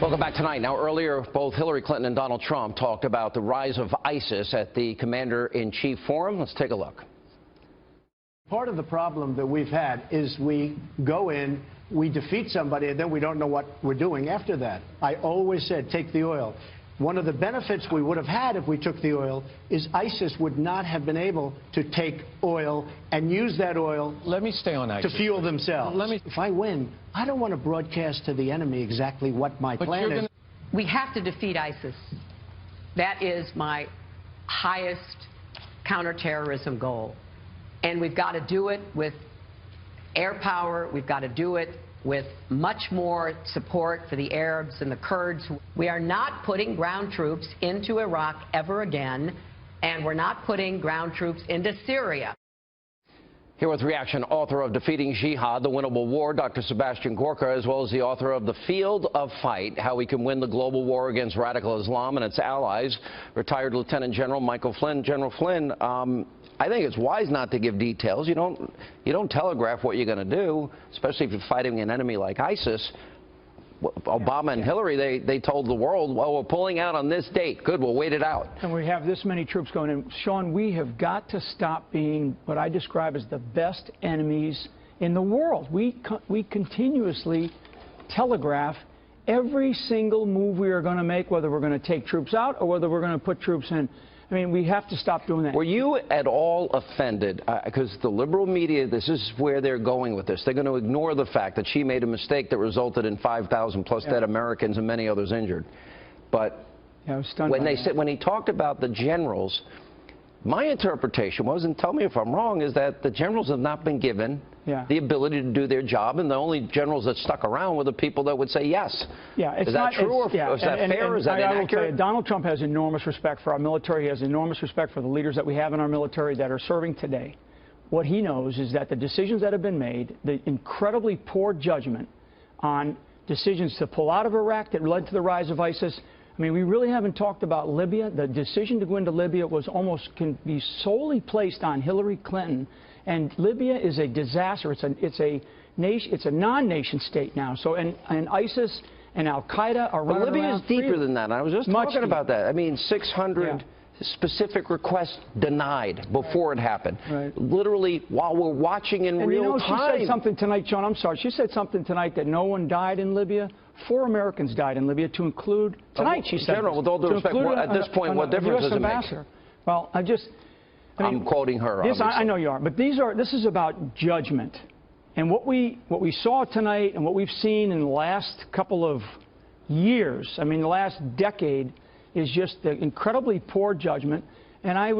Welcome back tonight. Now, earlier, both Hillary Clinton and Donald Trump talked about the rise of ISIS at the Commander-in-Chief Forum. Let's take a look. Part of the problem that we've had is we go in, we defeat somebody, and then we don't know what we're doing after that. I always said, take the oil. One of the benefits we would have had if we took the oil is ISIS would not have been able to take oil and use that oil to fuel themselves. If I win, I don't want to broadcast to the enemy exactly what my plan is. We have to defeat ISIS. That is my highest counterterrorism goal. And we've got to do it with air power. We've got to do it with much more support for the Arabs and the Kurds. We are not putting ground troops into Iraq ever again, and we're not putting ground troops into Syria. Here with reaction, author of Defeating Jihad, The Winnable War, Dr. Sebastian Gorka, as well as the author of The Field of Fight, How We Can Win the Global War Against Radical Islam and Its Allies, retired Lieutenant General Michael Flynn. General Flynn, I think it's wise not to give details. You don't telegraph what you're going to do, especially if you're fighting an enemy like ISIS. Obama and Hillary, they told the world, well, we're pulling out on this date. Good, we'll wait it out. And we have this many troops going in. Sean, we have got to stop being what I describe as the best enemies in the world. We continuously telegraph every single move we are going to make, whether we're going to take troops out or whether we're going to put troops in. I mean, we have to stop doing that. Were you at all offended? Because the liberal media, this is where they're going with this. They're going to ignore the fact that she made a mistake that resulted in 5,000 plus dead Americans and many others injured. But I was stunned when he talked about the generals, my interpretation was, and tell me if I'm wrong, is that the generals have not been given the ability to do their job, and the only generals that stuck around were the people that would say yes. Yeah, is that true, or is that fair, is that inaccurate? I will tell you, Donald Trump has enormous respect for our military. He has enormous respect for the leaders that we have in our military that are serving today. What he knows is that the decisions that have been made, the incredibly poor judgment on decisions to pull out of Iraq that led to the rise of ISIS. I mean, we really haven't talked about Libya. The decision to go into Libya can be solely placed on Hillary Clinton. And Libya is a disaster. It's a non-nation state now. So and ISIS and Al Qaeda are running Libya around is deeper than that. I was just talking about that. I mean, 600 specific requests denied before it happened. Right. Literally while we're watching in real time. She said something tonight, John. I'm sorry. She said something tonight that no one died in Libya. 4 Americans died in Libya, to include tonight. She said. General, with all due respect, at this point, what difference does it make? Well, I'm quoting her. I know you are, but this is about judgment, and what we saw tonight and what we've seen in the last couple of years, I mean, the last decade, is just the incredibly poor judgment. And I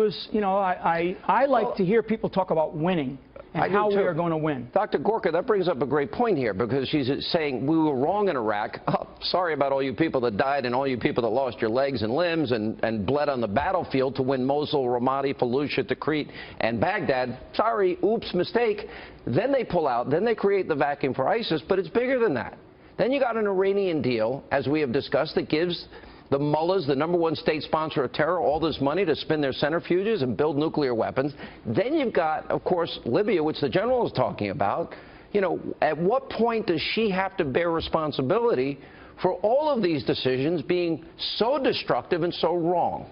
like to hear people talk about winning and how we are going to win. Dr. Gorka, that brings up a great point here, because she's saying we were wrong in Iraq. Oh, sorry about all you people that died and all you people that lost your legs and limbs and bled on the battlefield to win Mosul, Ramadi, Fallujah, Tikrit, and Baghdad. Sorry, oops, mistake. Then they pull out. Then they create the vacuum for ISIS, but it's bigger than that. Then you got an Iranian deal, as we have discussed, that gives the mullahs, the #1 state sponsor of terror, all this money to spin their centrifuges and build nuclear weapons. Then you've got, of course, Libya, which the general is talking about. You know, at what point does she have to bear responsibility for all of these decisions being so destructive and so wrong?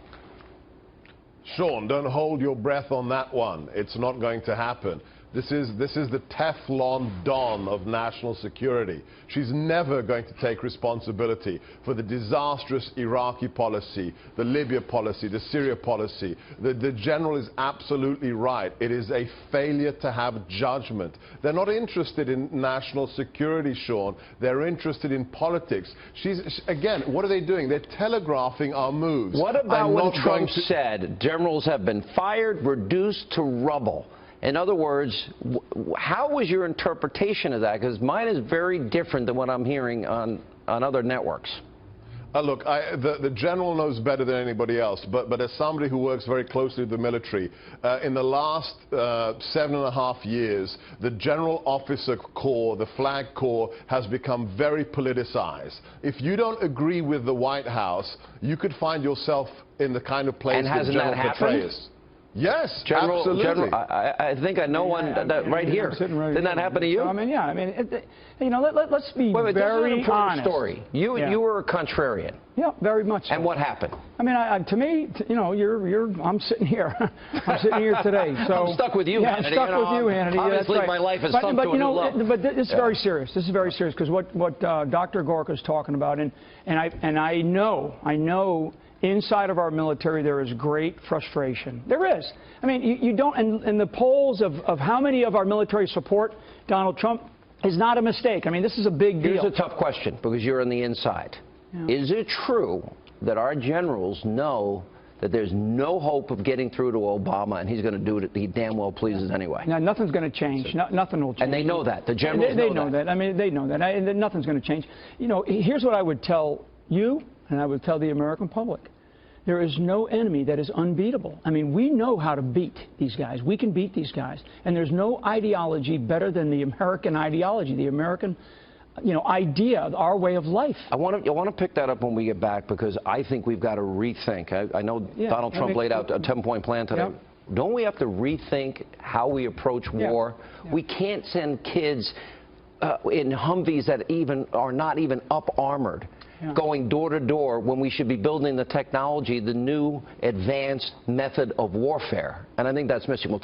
Sean, don't hold your breath on that one. It's not going to happen. This is the Teflon Don of national security. She's never going to take responsibility for the disastrous Iraqi policy, the Libya policy, the Syria policy. The general is absolutely right. It is a failure to have judgment. They're not interested in national security, Sean. They're interested in politics. Again, what are they doing? They're telegraphing our moves. What about when Trump said generals have been fired, reduced to rubble? In other words, how was your interpretation of that? Because mine is very different than what I'm hearing on other networks. Look, the general knows better than anybody else, but as somebody who works very closely with the military, in the last 7.5 years, the General Officer Corps, the Flag Corps, has become very politicized. If you don't agree with the White House, you could find yourself in the kind of place that General portrays. Yes, General, absolutely. I think I know one right here. Didn't that happen to you? I mean, yeah. I mean, let's be Wait, this is an very important honest. Story. You were a contrarian. Yeah, very much so. And what happened? I mean, to me, I'm sitting here. I'm sitting here today. So I'm stuck with you, yeah, Hannity. I'm stuck with you, Hannity. Obviously, that's right. my life has sunk to a new level. But this is very serious. This is very serious because what Dr. Gorka is talking about, and I know inside of our military there is great frustration. There is. I mean, you don't, and the polls of how many of our military support Donald Trump is not a mistake. I mean, this is a big deal. Here's a tough question because you're on the inside. Yeah. Is it true that our generals know that there's no hope of getting through to Obama and he's going to do what he damn well pleases anyway? Now, nothing's going to change. Nothing will change. And they know that. The generals they know that. I mean, they know that. And nothing's going to change. You know, here's what I would tell you, and I would tell the American public. There is no enemy that is unbeatable. I mean, we know how to beat these guys. We can beat these guys. And there's no ideology better than the American ideology, the American, idea, our way of life. I want to pick that up when we get back because I think we've got to rethink. I know Donald Trump laid out a 10-point plan today. Yep. Don't we have to rethink how we approach war? Yeah. We can't send kids in Humvees that are not even up armored. Yeah. Going door to door when we should be building the technology, the new advanced method of warfare. And I think that's missing. We'll